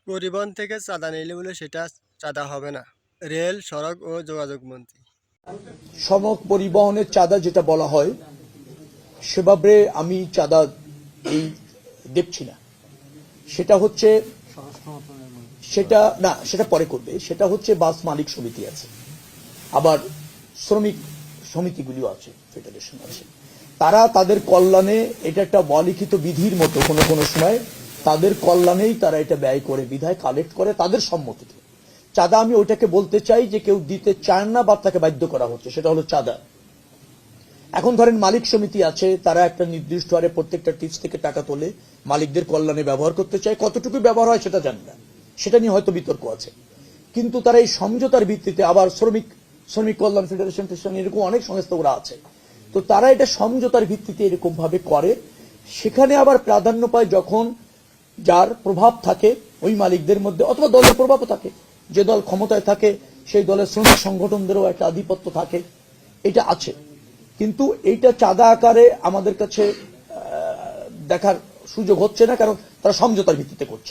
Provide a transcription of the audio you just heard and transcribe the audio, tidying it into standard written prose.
পরিবহন থেকে চাঁদা নিলে বলে সেটা চাঁদা হবে না। রেল, সড়ক ও যোগাযোগ মন্ত্রী। সড়ক পরিবহনের চাঁদা যেটা বলা হয় সেভাবে আমি চাঁদা এই দেখছি না। সেটা হচ্ছে সেটা পরে করবে। সেটা হচ্ছে বাস মালিক সমিতি আছে, আবার শ্রমিক সমিতিগুলিও আছে, ফেডারেশন আছে। তারা তাদের কল্যাণে, এটা একটা অলিখিত বিধির মতো কোনো কোনো সময় তাদের কল্যাণেই তারা এটা ব্যয় করে, বিধায় কালেক্ট করে তাদের সম্মতিতে। চাঁদা আমি ওইটাকে বলতে চাই যে কেউ দিতে চায় না বা তাকে বাধ্য করা হচ্ছে, সেটা হলো চাঁদা। এখন ধরেন মালিক সমিতি আছে, তারা একটা নির্দিষ্ট হারে প্রত্যেকটা টিপস থেকে টাকা তোলে, মালিকদের কল্যাণে ব্যবহার করতে চায়। কতটুকু ব্যবহার হয় সেটা জানি না, সেটা নিয়ে হয়তো বিতর্ক আছে। কিন্তু তারা এই সমঝোতার ভিত্তিতে, আবার শ্রমিক কল্যাণ ফেডারেশন এরকম অনেক সংস্থা ওরা আছে, তো তারা এটা সমঝোতার ভিত্তিতে এরকম ভাবে করে। সেখানে আবার প্রাধান্য পায় যখন যার প্রভাব থাকে ওই মালিকদের মধ্যে, অথবা দলের প্রভাবও থাকে, যে দল ক্ষমতায় থাকে সেই দলের শ্রমিক সংগঠনদেরও একটা আধিপত্য থাকে, এটা আছে। কিন্তু এইটা চাঁদা আকারে আমাদের কাছে দেখার সুযোগ হচ্ছে না, কারণ তারা সমঝোতার ভিত্তিতে করছে।